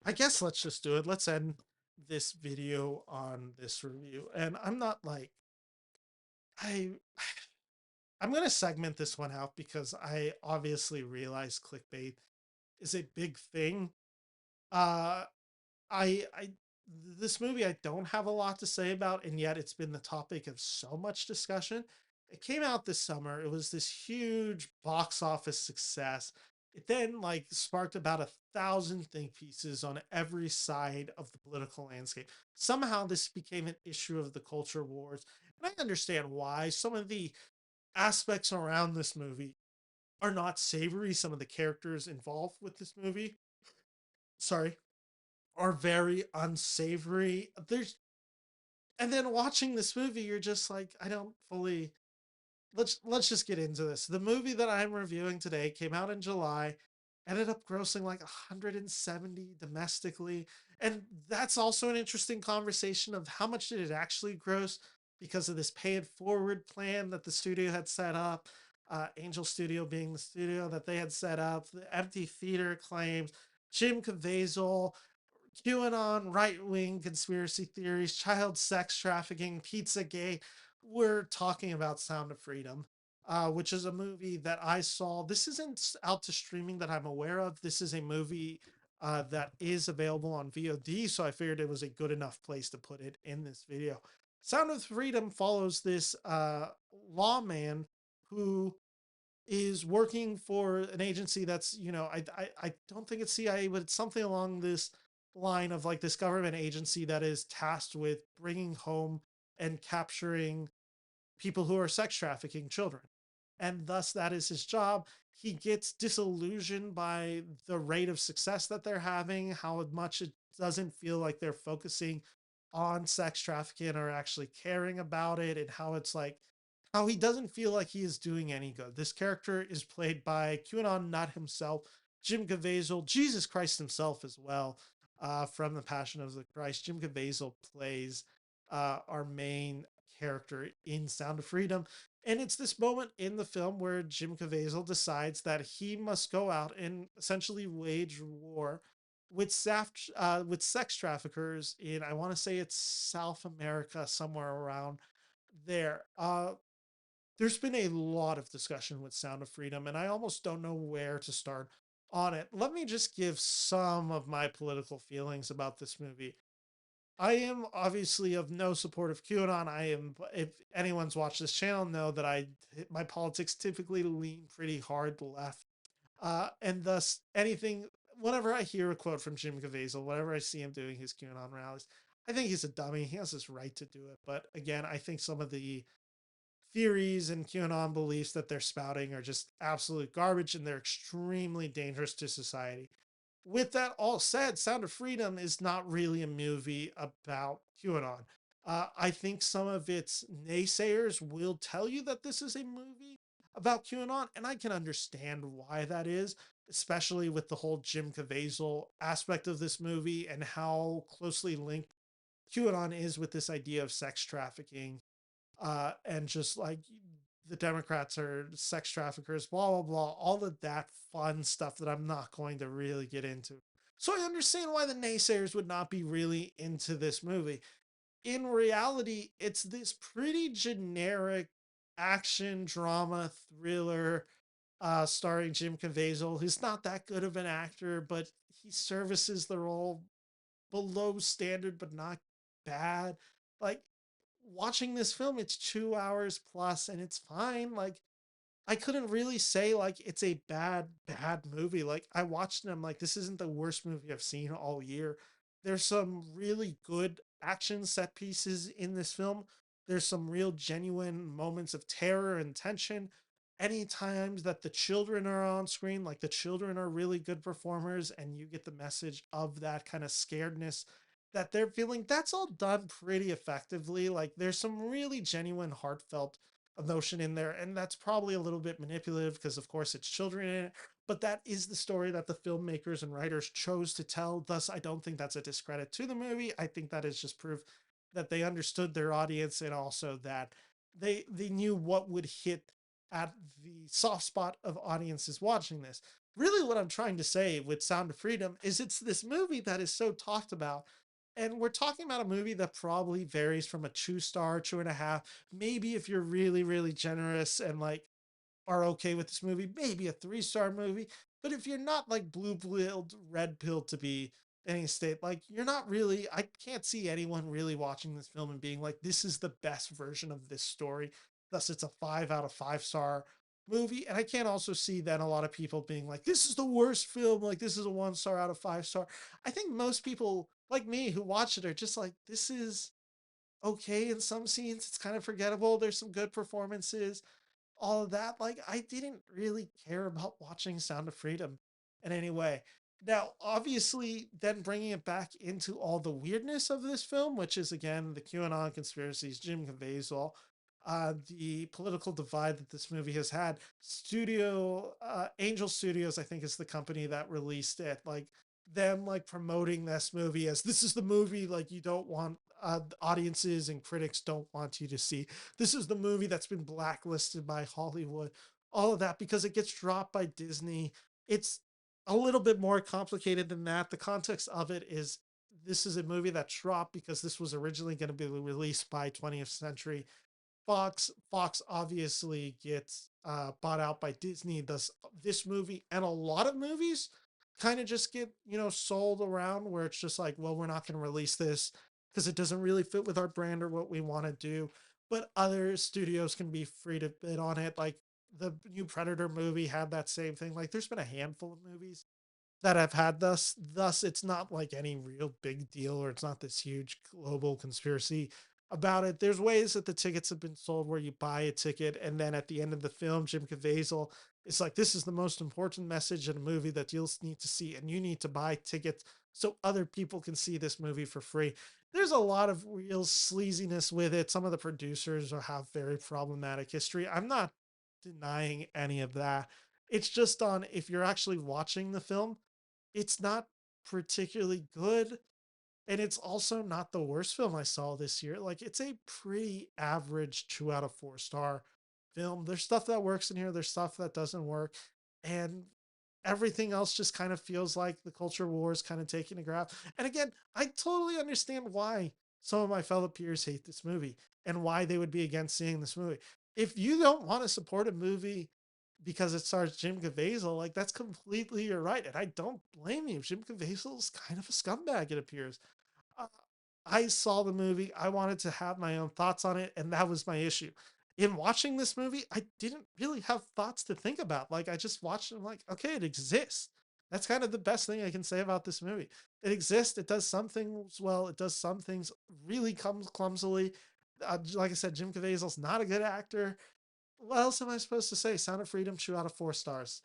I guess let's just do it. Let's end this video on this review. And I'm not like I I'm going to segment this one out because I obviously realize clickbait is a big thing. Uh I this movie I don't have a lot to say about, and yet it's been the topic of so much discussion. It came out this summer. It was this huge box office success. It then like sparked about 1,000 think pieces on every side of the political landscape. Somehow this became an issue of the culture wars. And I understand why. Some of the aspects around this movie are not savory. Some of the characters involved with this movie, sorry, are very unsavory. There's and then watching this movie, you're just like, I don't fully let's just get into this. The movie that I'm reviewing today came out in July, ended up grossing like 170 domestically. And that's also an interesting conversation of how much did it actually gross because of this pay it forward plan that the studio had set up. Angel Studio being the studio that they had set up, the empty theater claims, Jim Caviezel, QAnon, right wing conspiracy theories, child sex trafficking, Pizzagate. We're talking about Sound of Freedom, which is a movie that I saw. This isn't out to streaming that I'm aware of. This is a movie that is available on VOD, so I figured it was a good enough place to put it in this video. Sound of Freedom follows this lawman who is working for an agency that's, I don't think it's CIA, but it's something along this line of like this government agency that is tasked with bringing home and capturing people who are sex trafficking children. And thus, that is his job. He gets disillusioned by the rate of success that they're having, how much it doesn't feel like they're focusing on sex trafficking or actually caring about it, and how it's like, how he doesn't feel like he is doing any good. This character is played by QAnon Nut himself, Jim Caviezel, Jesus Christ himself as well, from The Passion of the Christ. Jim Caviezel plays our main character in Sound of Freedom. And it's this moment in the film where Jim Caviezel decides that he must go out and essentially wage war with sex traffickers in, I want to say it's South America, somewhere around there. There's been a lot of discussion with Sound of Freedom, and I almost don't know where to start on it. Let me just give some of my political feelings about this movie. I am obviously of no support of QAnon. I am, if anyone's watched this channel, know that my politics typically lean pretty hard left, and thus anything. Whenever I hear a quote from Jim Caviezel, whenever I see him doing his QAnon rallies, I think he's a dummy. He has his right to do it, but again, I think some of the theories and QAnon beliefs that they're spouting are just absolute garbage, and they're extremely dangerous to society. With that all said, Sound of Freedom is not really a movie about QAnon. I think some of its naysayers will tell you that this is a movie about QAnon, and I can understand why that is, especially with the whole Jim Caviezel aspect of this movie and how closely linked QAnon is with this idea of sex trafficking, and just like the Democrats are sex traffickers, blah, blah, blah, all of that fun stuff that I'm not going to really get into. So I understand why the naysayers would not be really into this movie. In reality, it's this pretty generic action drama thriller starring Jim Caviezel, who's not that good of an actor, but he services the role below standard, but not bad. Like, watching this film, it's 2 hours plus and it's fine. Like, I couldn't really say like it's a bad movie. Like, I watched it, I'm like, this isn't the worst movie I've seen all year. There's some really good action set pieces in this film. There's some real genuine moments of terror and tension. Any times that the children are on screen, like the children are really good performers, and you get the message of that kind of scaredness that they're feeling, that's all done pretty effectively. Like, there's some really genuine, heartfelt emotion in there, and that's probably a little bit manipulative because, of course, it's children in it. But that is the story that the filmmakers and writers chose to tell. Thus, I don't think that's a discredit to the movie. I think that is just proof that they understood their audience, and also that they knew what would hit at the soft spot of audiences watching this. really what I'm trying to say with Sound of Freedom is it's this movie that is so talked about. And we're talking about a movie that probably varies from a 2 star, 2.5. Maybe if you're really, really generous and like are okay with this movie, maybe a 3 star movie. But if you're not like blue pilled, red pilled to be any state, like you're not really, I can't see anyone really watching this film and being like, this is the best version of this story. Thus, it's a 5 out of 5 star movie. And I can't also see then a lot of people being like, this is the worst film. Like, this is a 1 star out of 5 star. I think most people like me who watch it are just like, this is okay in some scenes. It's kind of forgettable. There's some good performances, all of that. Like, I didn't really care about watching Sound of Freedom in any way. Now, obviously, then bringing it back into all the weirdness of this film, which is again the QAnon conspiracies, Jim Caviezel, the political divide that this movie has had. Angel Studios, I think, is the company that released it. Like them, like promoting this movie as this is the movie like you don't want audiences and critics don't want you to see. This is the movie that's been blacklisted by Hollywood, all of that because it gets dropped by Disney. It's a little bit more complicated than that. The context of it is this is a movie that dropped because this was originally going to be released by 20th Century Fox. Fox obviously gets bought out by Disney. Thus, this movie and a lot of movies kind of just get, sold around where it's just like, well, we're not going to release this because it doesn't really fit with our brand or what we want to do. But other studios can be free to bid on it. Like the new Predator movie had that same thing. Like there's been a handful of movies that have had thus it's not like any real big deal or it's not this huge global conspiracy about it. There's ways that the tickets have been sold where you buy a ticket and then at the end of the film Jim Caviezel is like, this is the most important message in a movie that you'll need to see and you need to buy tickets so other people can see this movie for free. There's a lot of real sleaziness with it. Some of the producers have very problematic history. I'm not denying any of that. It's just on if you're actually watching the film, it's not particularly good, and it's also not the worst film I saw this year. Like, it's a pretty average 2 out of 4 star film. There's stuff that works in here, there's stuff that doesn't work, and everything else just kind of feels like the culture war is kind of taking a grab. And again, I totally understand why some of my fellow peers hate this movie and why they would be against seeing this movie. If you don't want to support a movie because it stars Jim Caviezel, like that's completely your right, and I don't blame you. Jim Caviezel is kind of a scumbag, it appears. uh, I saw the movie. I wanted to have my own thoughts on it, and that was my issue. In watching this movie, I didn't really have thoughts to think about. Like I just watched it. I'm like, okay, it exists. That's kind of the best thing I can say about this movie. It exists. It does some things well. It does some things really comes clumsily. Like I said, Jim Caviezel's not a good actor. What else am I supposed to say? Sound of Freedom, 2 out of 4 stars.